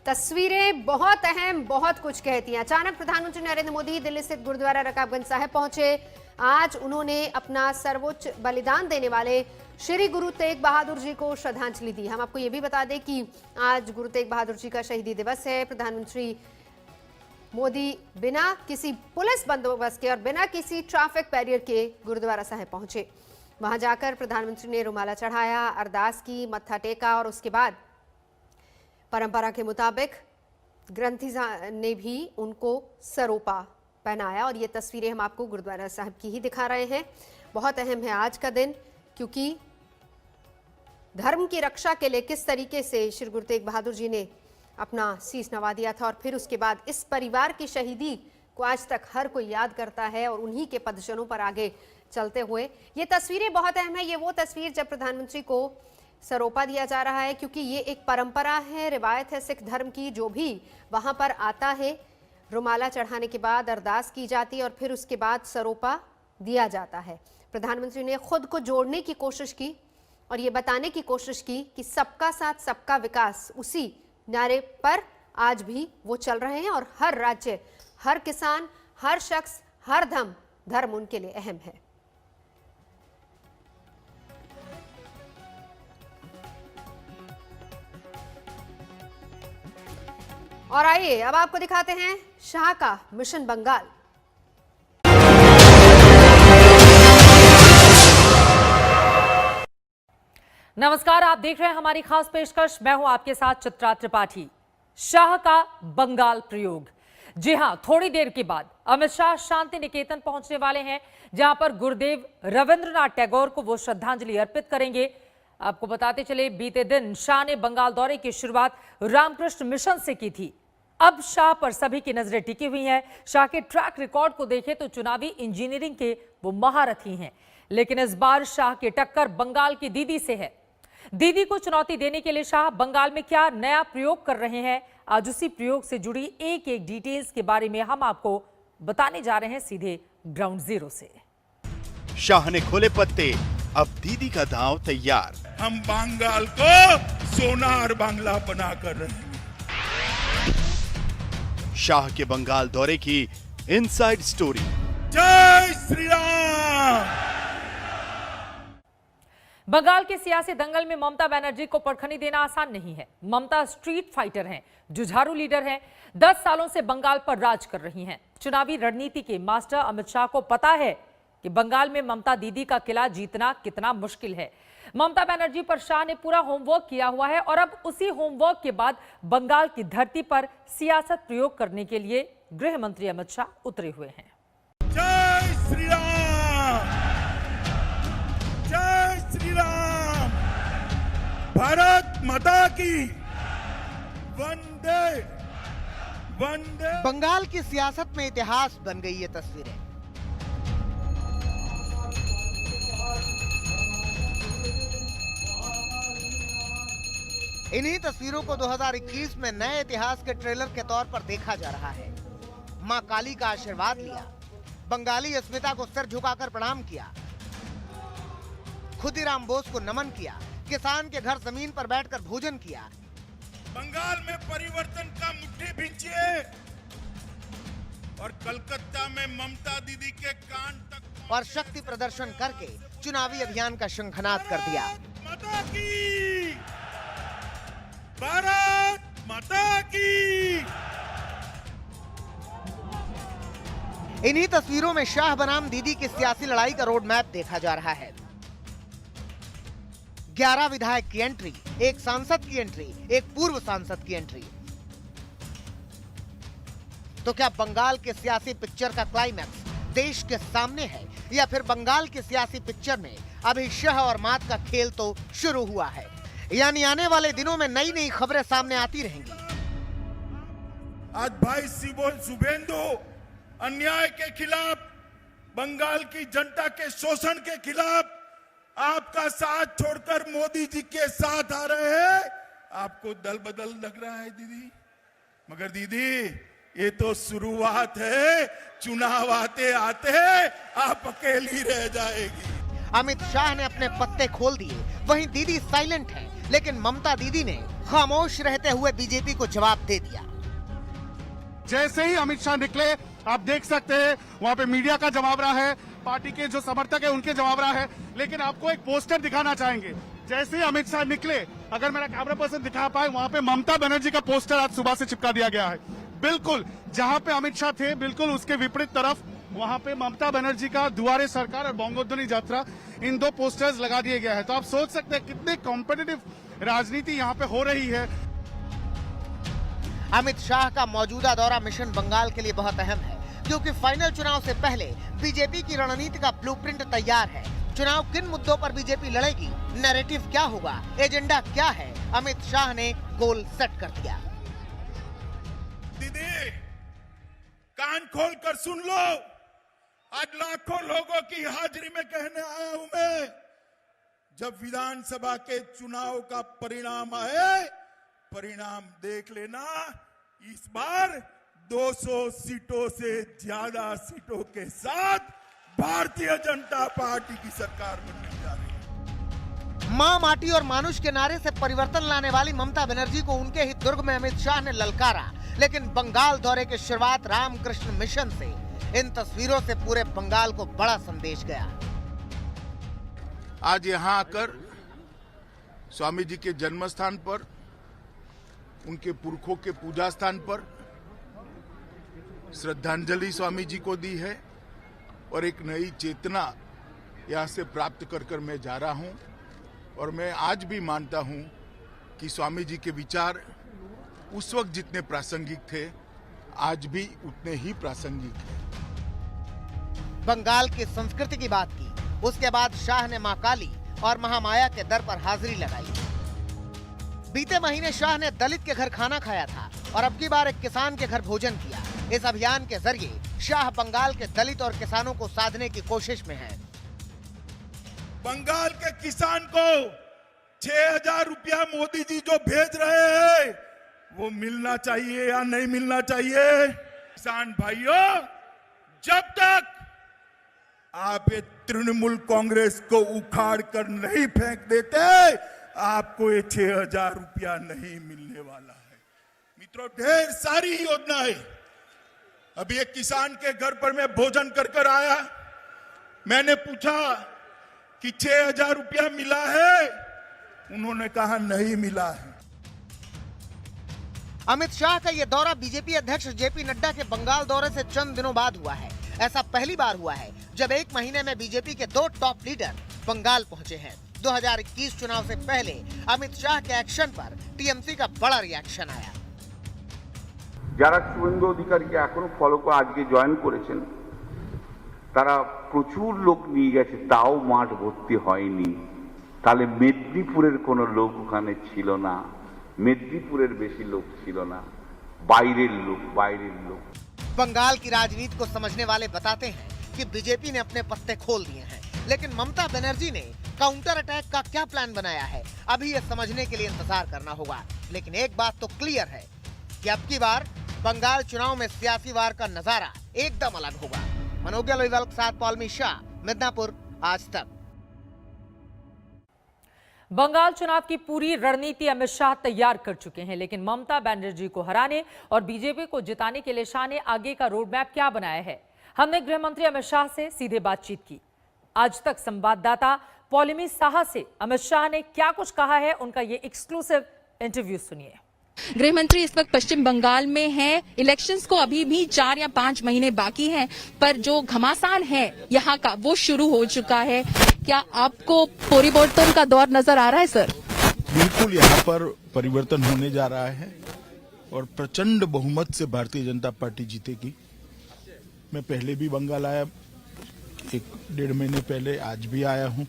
तस्वीरें बहुत अहम, बहुत कुछ कहती हैं। अचानक प्रधानमंत्री नरेंद्र मोदी दिल्ली स्थित गुरुद्वारा रकाबगंज साहिब पहुंचे। आज उन्होंने अपना सर्वोच्च बलिदान देने वाले श्री गुरु तेग बहादुर जी को श्रद्धांजलि दी। हम आपको ये भी बता दें कि आज गुरु तेग बहादुर जी का शहीदी दिवस है। प्रधानमंत्री मोदी बिना किसी पुलिस बंदोबस्त के और बिना किसी ट्रैफिक बैरियर के गुरुद्वारा साहिब पहुंचे। वहां जाकर प्रधानमंत्री ने रुमाला चढ़ाया, अरदास की, मत्था टेका और उसके बाद परंपरा के मुताबिक ग्रंथी ने भी उनको सरोपा पहनाया। और ये तस्वीरें हम आपको गुरुद्वारा साहिब की ही दिखा रहे हैं। बहुत अहम है आज का दिन, क्योंकि धर्म की रक्षा के लिए किस तरीके से श्री गुरु तेग बहादुर जी ने अपना शीश नवा दिया था और फिर उसके बाद इस परिवार की शहीदी को आज तक हर कोई याद करता है और उन्हीं के पदजनों पर आगे चलते हुए ये तस्वीरें बहुत अहम है। ये वो तस्वीर जब प्रधानमंत्री को सरोपा दिया जा रहा है, क्योंकि ये एक परंपरा है, रिवायत है सिख धर्म की। जो भी वहां पर आता है, रुमाला चढ़ाने के बाद अरदास की जाती है और फिर उसके बाद सरोपा दिया जाता है। प्रधानमंत्री ने खुद को जोड़ने की कोशिश की और ये बताने की कोशिश की कि सबका साथ सबका विकास, उसी नारे पर आज भी वो चल रहे हैं और हर राज्य, हर किसान, हर शख्स, हर धर्म उनके लिए अहम है। और आइए अब आपको दिखाते हैं शाह का मिशन बंगाल। नमस्कार, आप देख रहे हैं हमारी खास पेशकश। मैं हूं आपके साथ चित्रा त्रिपाठी। शाह का बंगाल प्रयोग। जी हां, थोड़ी देर के बाद अमित शाह शांति निकेतन पहुंचने वाले हैं, जहां पर गुरुदेव रविंद्रनाथ टैगोर को वो श्रद्धांजलि अर्पित करेंगे। आपको बताते चले, बीते दिन शाह ने बंगाल दौरे की शुरुआत रामकृष्ण मिशन से की थी। अब शाह पर सभी की नजरें टिकी हुई हैं। शाह के ट्रैक रिकॉर्ड को देखें तो चुनावी इंजीनियरिंग के वो महारथी हैं, लेकिन इस बार शाह की टक्कर बंगाल की दीदी से है। दीदी को चुनौती देने के लिए शाह बंगाल में क्या नया प्रयोग कर रहे हैं, आज उसी प्रयोग से जुड़ी एक एक डिटेल्स के बारे में हम आपको बताने जा रहे हैं सीधे ग्राउंड जीरो से। शाह ने खोले पत्ते, अब दीदी का दांव तैयार। हम बंगाल को सोनार बांग्ला बना कर रहे हैं। शाह के बंगाल दौरे की इनसाइड स्टोरी। जय श्री राम। बंगाल के सियासी दंगल में ममता बनर्जी को परखनी देना आसान नहीं है। ममता स्ट्रीट फाइटर हैं, जुझारू लीडर हैं, 10 सालों से बंगाल पर राज कर रही हैं। चुनावी रणनीति के मास्टर अमित शाह को पता है कि बंगाल में ममता दीदी का किला जीतना कितना मुश्किल है। ममता बनर्जी पर शाह ने पूरा होमवर्क किया हुआ है और अब उसी होमवर्क के बाद बंगाल की धरती पर सियासत प्रयोग करने के लिए गृह मंत्री अमित शाह उतरे हुए हैं। जय श्री राम, जय श्री राम। भारत माता की वंदे वंदे। बंगाल की सियासत में इतिहास बन गई ये तस्वीरें। इन्हीं तस्वीरों को 2021 में नए इतिहास के ट्रेलर के तौर पर देखा जा रहा है। मां काली का आशीर्वाद लिया, बंगाली अस्मिता को सर झुकाकर प्रणाम किया, खुदीराम बोस को नमन किया, किसान के घर जमीन पर बैठकर भोजन किया। बंगाल में परिवर्तन का मुट्ठी भींचिए और कलकत्ता में ममता दीदी के कान तक और शक्ति प्रदर्शन करके चुनावी अभियान का शंखनाद कर दिया। माता की, भारत माता की। इन्हीं तस्वीरों में शाह बनाम दीदी की सियासी लड़ाई का रोड मैप देखा जा रहा है। 11 विधायक की एंट्री, एक सांसद की एंट्री, एक पूर्व सांसद की एंट्री। तो क्या बंगाल के सियासी पिक्चर का क्लाइमैक्स देश के सामने है, या फिर बंगाल की सियासी पिक्चर में अभी शाह और मात का खेल तो शुरू हुआ है? यानी आने वाले दिनों में नई नई खबरें सामने आती रहेंगी। आज भाई शिवोल शुभेंदु अन्याय के खिलाफ, बंगाल की जनता के शोषण के खिलाफ आपका साथ छोड़कर मोदी जी के साथ आ रहे हैं। आपको दल बदल लग रहा है दीदी, मगर दीदी ये तो शुरुआत है। चुनाव आते आते आप अकेली रह जाएगी। अमित शाह ने अपने पत्ते खोल दिए, वहीं दीदी साइलेंट है, लेकिन ममता दीदी ने खामोश रहते हुए बीजेपी को जवाब दे दिया। जैसे ही अमित शाह निकले, आप देख सकते हैं वहां पे मीडिया का जवाबरा है, पार्टी के जो समर्थक है उनके जवाबरा है। लेकिन आपको एक पोस्टर दिखाना चाहेंगे। जैसे ही अमित शाह निकले, अगर मेरा कैमरा पर्सन दिखा पाए, वहां पे ममता बनर्जी का पोस्टर आज सुबह से चिपका दिया गया है। बिल्कुल जहां पे अमित शाह थे, बिल्कुल उसके विपरीत तरफ वहां पे ममता बनर्जी का दुआरे सरकार और बंगोध्वनि यात्रा, इन दो पोस्टर्स लगा दिए गए हैं। तो आप सोच सकते हैं कितने कॉम्पिटिटिव राजनीति यहाँ पे हो रही है। अमित शाह का मौजूदा दौरा मिशन बंगाल के लिए बहुत अहम है, क्योंकि फाइनल चुनाव से पहले बीजेपी की रणनीति का ब्लूप्रिंट तैयार है। चुनाव किन मुद्दों पर बीजेपी लड़ेगी, नैरेटिव क्या होगा, एजेंडा क्या है, अमित शाह ने गोल सेट कर दिया। दीदी कान खोल कर सुन लो, आज लाखों लोगों की हाजिरी में कहने आया हूं मैं, जब विधानसभा के चुनाव का परिणाम आए, परिणाम देख लेना, इस बार 200 सीटों से ज्यादा सीटों के साथ भारतीय जनता पार्टी की सरकार बनने जा रही है। मां, माटी और मानुष के नारे से परिवर्तन लाने वाली ममता बनर्जी को उनके ही दुर्ग में अमित शाह ने ललकारा। लेकिन बंगाल दौरे की शुरुआत रामकृष्ण मिशन से, इन तस्वीरों से पूरे बंगाल को बड़ा संदेश गया। आज यहां आकर स्वामी जी के जन्म स्थान पर, उनके पुरखों के पूजा स्थान पर श्रद्धांजलि स्वामी जी को दी है और एक नई चेतना यहां से प्राप्त कर मैं जा रहा हूं। और मैं आज भी मानता हूं कि स्वामी जी के विचार उस वक्त जितने प्रासंगिक थे, आज भी उतने ही प्रासंगिक हैं। बंगाल की संस्कृति की बात की, उसके बाद शाह ने मां काली और महामाया के दर पर हाजिरी लगाई। बीते महीने शाह ने दलित के घर खाना खाया था और अब की बार एक किसान के घर भोजन किया। इस अभियान के जरिए शाह बंगाल के दलित और किसानों को साधने की कोशिश में है। बंगाल के किसान को 6,000 रुपया मोदी जी जो भेज रहे हैं, वो मिलना चाहिए या नहीं मिलना चाहिए? किसान भाइयों, जब तक आप ये तृणमूल कांग्रेस को उखाड़ कर नहीं फेंक देते, आपको ये 6,000 रुपया नहीं मिलने वाला है। मित्रों, ढेर सारी योजनाएं, अभी एक किसान के घर पर मैं भोजन कर आया, मैंने पूछा कि 6,000 रुपया मिला है? उन्होंने कहा नहीं मिला है। अमित शाह का यह दौरा बीजेपी अध्यक्ष जेपी नड्डा के बंगाल दौरे से चंद दिनों बाद हुआ है। ऐसा पहली बार हुआ है जब एक महीने में बीजेपी के 2 टॉप लीडर बंगाल पहुंचे हैं। 2021 चुनाव से पहले अमित शाह के एक्शन पर टीएमसी का बड़ा रिएक्शन आया। যারা শুভেন্দু অধিকারীকে এখনো ফলো করে আজকে জয়েন করেছেন, তারা প্রচুর লোক নিয়ে গেছে, তাও মাঠ ভর্তি হয়নি। তাহলে মেদিনীপুরের কোনো লোক ওখানে ছিল না, মেদিনীপুরের বেশি লোক ছিল না, বাইরের লোক। बंगाल की राजनीति को समझने वाले बताते हैं कि बीजेपी ने अपने पत्ते खोल दिए हैं, लेकिन ममता बनर्जी ने काउंटर अटैक का क्या प्लान बनाया है, अभी यह समझने के लिए इंतजार करना होगा। लेकिन एक बात तो क्लियर है कि अब की बार बंगाल चुनाव में सियासी वार का नजारा एकदम अलग होगा। मनोज लोईवाल के साथ पॉलमी शाह, मिदनापुर, आज तक। बंगाल चुनाव की पूरी रणनीति अमित शाह तैयार कर चुके हैं, लेकिन ममता बनर्जी को हराने और बीजेपी को जिताने के लिए शाह ने आगे का रोड मैप क्या बनाया है। हमने गृह मंत्री अमित शाह से सीधे बातचीत की। आज तक संवाददाता पॉलमी शाह से अमित शाह ने क्या कुछ कहा है, उनका ये एक्सक्लूसिव इंटरव्यू सुनिए। गृह मंत्री इस वक्त पश्चिम बंगाल में हैं। इलेक्शंस को अभी भी 4 या 5 महीने बाकी हैं, पर जो घमासान है यहाँ का वो शुरू हो चुका है। क्या आपको परिवर्तन का दौर नजर आ रहा है सर? बिल्कुल, यहाँ पर परिवर्तन होने जा रहा है और प्रचंड बहुमत से भारतीय जनता पार्टी जीतेगी। मैं पहले भी बंगाल आया, 1-1.5 महीने पहले, आज भी आया हूँ।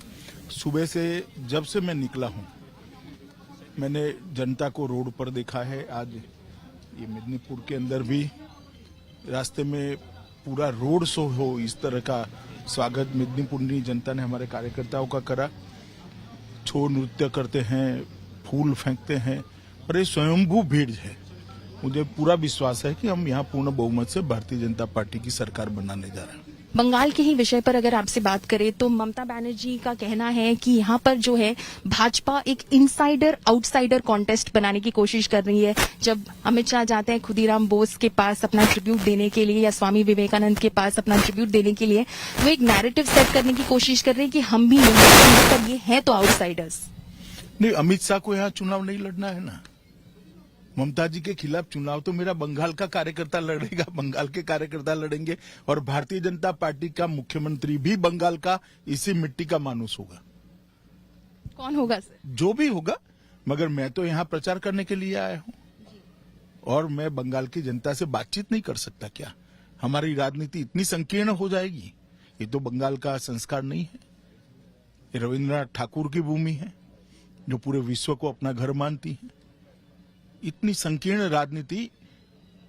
सुबह से जब से मैं निकला हूँ, मैंने जनता को रोड पर देखा है। आज ये मेदिनीपुर के अंदर भी रास्ते में पूरा रोड शो हो, इस तरह का स्वागत मेदिनीपुरी जनता ने हमारे कार्यकर्ताओं का करा। छो नृत्य करते हैं, फूल फेंकते हैं और ये स्वयंभू भीड़ है। मुझे पूरा विश्वास है कि हम यहाँ पूर्ण बहुमत से भारतीय जनता पार्टी की सरकार बनाने जा रहे हैं। बंगाल के ही विषय पर अगर आपसे बात करें तो ममता बनर्जी का कहना है कि यहाँ पर जो है भाजपा एक इनसाइडर आउटसाइडर कॉन्टेस्ट बनाने की कोशिश कर रही है। जब अमित शाह जाते हैं खुदीराम बोस के पास अपना ट्रिब्यूट देने के लिए या स्वामी विवेकानंद के पास अपना ट्रिब्यूट देने के लिए, वो एक नैरेटिव सेट करने की कोशिश कर रहे हैं कि हम भी नहीं, पर ये है तो आउटसाइडर्स। नहीं, अमित शाह को यहाँ चुनाव नहीं लड़ना है ना। ममता जी के खिलाफ चुनाव तो मेरा बंगाल का कार्यकर्ता लड़ेगा, बंगाल के कार्यकर्ता लड़ेंगे, और भारतीय जनता पार्टी का मुख्यमंत्री भी बंगाल का इसी मिट्टी का मानुस होगा। कौन होगा सर? जो भी होगा, मगर मैं तो यहाँ प्रचार करने के लिए आया हूँ और मैं बंगाल की जनता से बातचीत नहीं कर सकता क्या? हमारी राजनीति इतनी संकीर्ण हो जाएगी? ये तो बंगाल का संस्कार नहीं है। ये रविन्द्रनाथ ठाकुर की भूमि है जो पूरे विश्व को अपना घर मानती है। इतनी संकीर्ण राजनीति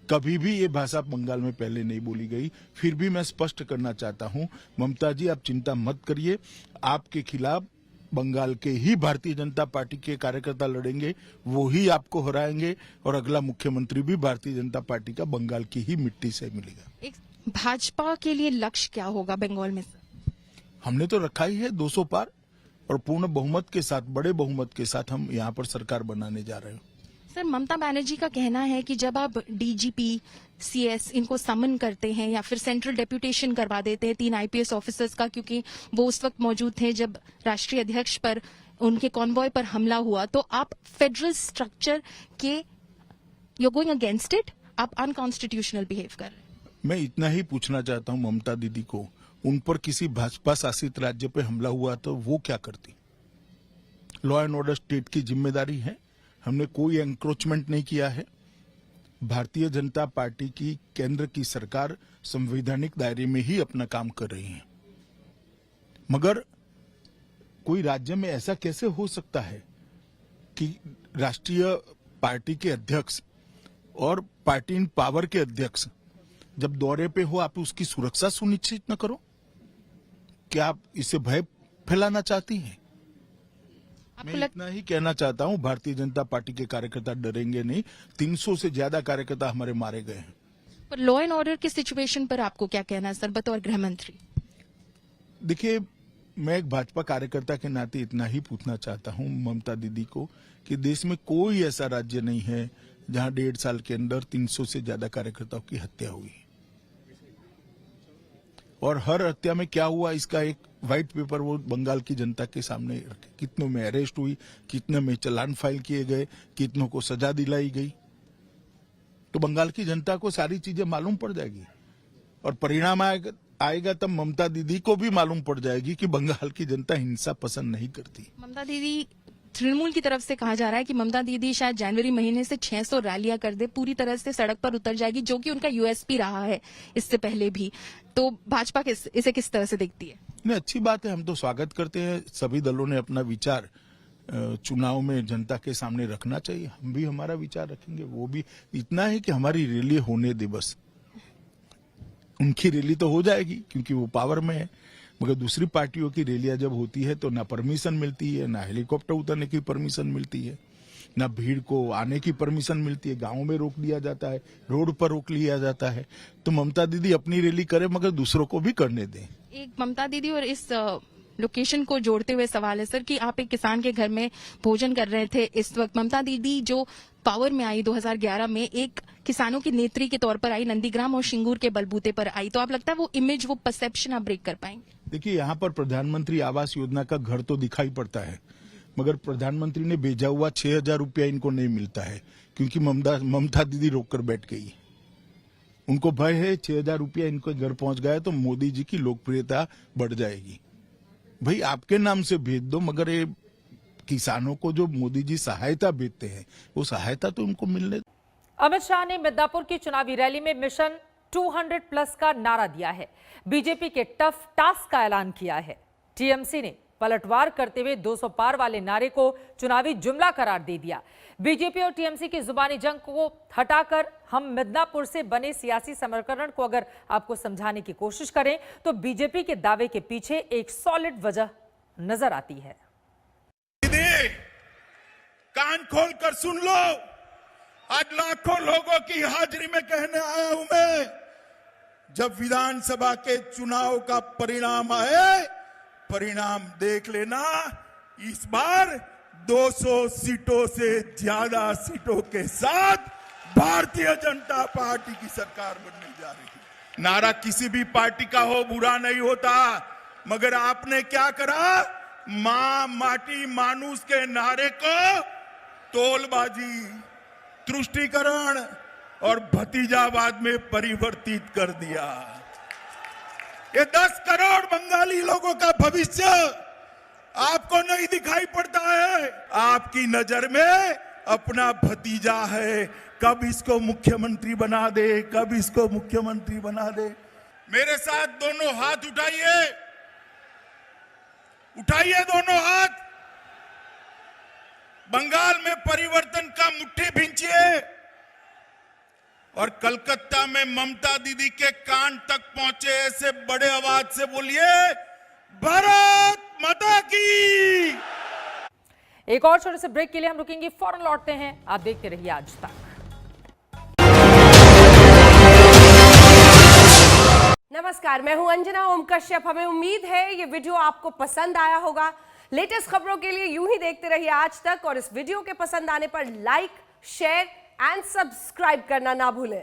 कभी भी ये भाषा बंगाल में पहले नहीं बोली गई। फिर भी मैं स्पष्ट करना चाहता हूं, ममता जी आप चिंता मत करिए, आपके खिलाफ बंगाल के ही भारतीय जनता पार्टी के कार्यकर्ता लड़ेंगे, वो ही आपको हराएंगे और अगला मुख्यमंत्री भी भारतीय जनता पार्टी का बंगाल की ही मिट्टी से मिलेगा। एक भाजपा के लिए लक्ष्य क्या होगा बंगाल में सर? हमने तो रखा ही है 200 पार, और पूर्ण बहुमत के साथ, बड़े बहुमत के साथ हम यहाँ पर सरकार बनाने जा रहे हैं। सर, ममता बनर्जी का कहना है कि जब आप डीजीपी, सीएस इनको समन करते हैं या फिर सेंट्रल डेप्यूटेशन करवा देते हैं 3 आईपीएस ऑफिसर्स का, क्योंकि वो उस वक्त मौजूद थे जब राष्ट्रीय अध्यक्ष पर उनके कॉन्वॉय पर हमला हुआ, तो आप फेडरल स्ट्रक्चर के यू गोइंग अगेंस्ट इट, आप अनकॉन्स्टिट्यूशनल बिहेव कर रहे हैं। मैं इतना ही पूछना चाहता हूं ममता दीदी को, उन पर किसी भाजपा शासित राज्य पे हमला हुआ तो वो क्या करती? लॉ एंड ऑर्डर स्टेट की जिम्मेदारी है। हमने कोई एंक्रोचमेंट नहीं किया है। भारतीय जनता पार्टी की केंद्र की सरकार संवैधानिक दायरे में ही अपना काम कर रही है। मगर कोई राज्य में ऐसा कैसे हो सकता है कि राष्ट्रीय पार्टी के अध्यक्ष और पार्टी इन पावर के अध्यक्ष जब दौरे पे हो आप उसकी सुरक्षा सुनिश्चित न करो? क्या आप इससे भय फैलाना चाहती हैं? मैं इतना ही कहना चाहता हूं, भारतीय जनता पार्टी के कार्यकर्ता डरेंगे नहीं। 300 से ज्यादा कार्यकर्ता हमारे मारे गए हैं। पर लॉ एंड ऑर्डर की सिचुएशन पर आपको क्या कहना है सर, बतौर गृह मंत्री? देखिए, मैं एक भाजपा कार्यकर्ता के नाते इतना ही पूछना चाहता हूं ममता दीदी को कि देश में कोई ऐसा राज्य नहीं है जहां 1.5 साल के अंदर 300 से ज्यादा कार्यकर्ताओं की हत्या हुई। और हर हत्या में क्या हुआ इसका एक व्हाइट पेपर वो बंगाल की जनता के सामने रखे। कितनों में अरेस्ट हुई, कितने में चालान फाइल किए गए, कितनों को सजा दिलाई गई। तो बंगाल की जनता को सारी चीजें मालूम पड़ जाएगी और परिणाम आएगा तब ममता दीदी को भी मालूम पड़ जाएगी कि बंगाल की जनता हिंसा पसंद नहीं करती। ममता दीदी, तृणमूल की तरफ से कहा जा रहा है कि ममता दीदी शायद जनवरी महीने से 600 रैलियां कर दे, पूरी तरह से सड़क पर उतर जाएगी, जो कि उनका यूएसपी रहा है इससे पहले भी। तो भाजपा इसे किस तरह से देखती है? नहीं, अच्छी बात है, हम तो स्वागत करते हैं। सभी दलों ने अपना विचार चुनाव में जनता के सामने रखना चाहिए। हम भी हमारा विचार रखेंगे। वो भी इतना है कि हमारी रैली होने दे बस। उनकी रैली तो हो जाएगी क्योंकि वो पावर में है, मगर दूसरी पार्टियों की रैलियां जब होती है तो ना परमिशन मिलती है, ना हेलीकॉप्टर उतरने की परमिशन मिलती है, ना भीड़ को आने की परमिशन मिलती है। गांव में रोक दिया जाता है, रोड पर रोक लिया जाता है। तो ममता दीदी अपनी रैली करे मगर दूसरों को भी करने दें। एक ममता दीदी और इस लोकेशन को जोड़ते हुए सवाल है सर कि आप एक किसान के घर में भोजन कर रहे थे इस वक्त। ममता दीदी जो पावर में आई 2011 में, एक किसानों की नेत्री के तौर पर आई, नंदीग्राम और शिंगूर के बलबूते पर आई, तो आप लगता है वो इमेज, वो परसेप्शन आप ब्रेक कर पाएंगे? देखिए, यहाँ पर प्रधानमंत्री आवास योजना का घर तो दिखाई पड़ता है, मगर प्रधानमंत्री ने भेजा हुआ 6,000 रुपया इनको नहीं मिलता है क्योंकि ममता दीदी रोककर बैठ गई। उनको भय है 6,000 रुपया इनको घर पहुंच गया तो मोदी जी की लोकप्रियता बढ़ जाएगी। भाई, आपके नाम से भेज दो, मगर ये किसानों को जो मोदी जी सहायता भेजते हैं वो सहायता तो उनको मिलने। अमित शाह ने मिदनापुर की चुनावी रैली में मिशन 200+ का नारा दिया है। बीजेपी के टफ टास्क का ऐलान किया है। टीएमसी ने पलटवार करते हुए 200 पार वाले नारे को चुनावी जुमला करार दे दिया। बीजेपी और टीएमसी की जुबानी जंग को हटाकर हम मिदनापुर से बने सियासी समीकरण को अगर आपको समझाने की कोशिश करें तो बीजेपी के दावे के पीछे एक सॉलिड वजह नजर आती है। कान खोल कर सुन लो, आज लाखों लोगों की हाजिरी में कहने आया हूं मैं जब विधानसभा के चुनाव का परिणाम आए, परिणाम देख लेना, इस बार 200 सीटों से ज्यादा सीटों के साथ भारतीय जनता पार्टी की सरकार बनने जा रही है। नारा किसी भी पार्टी का हो बुरा नहीं होता, मगर आपने क्या करा, मां माटी मानुष के नारे को तोलबाजी, तुष्टीकरण और भतीजावाद में परिवर्तित कर दिया। ये 10 करोड़ बंगाली लोगों का भविष्य आपको नहीं दिखाई पड़ता है। आपकी नजर में अपना भतीजा है, कब इसको मुख्यमंत्री बना दे, कब इसको मुख्यमंत्री बना दे। मेरे साथ दोनों हाथ उठाइए, उठाइए दोनों हाथ। बंगाल में परिवर्तन का मुट्ठी भींचिए और कलकत्ता में ममता दीदी के कान तक पहुंचे ऐसे बड़े आवाज से बोलिए, भारत माता की। एक और छोटे से ब्रेक के लिए हम रुकेंगे, फौरन लौटते हैं। आप देखते रहिए आज तक। नमस्कार, मैं हूं अंजना ओम कश्यप। हमें उम्मीद है ये वीडियो आपको पसंद आया होगा। लेटेस्ट खबरों के लिए यूं ही देखते रहिए आज तक, और इस वीडियो के पसंद आने पर लाइक, शेयर एंड सब्सक्राइब करना ना भूलें।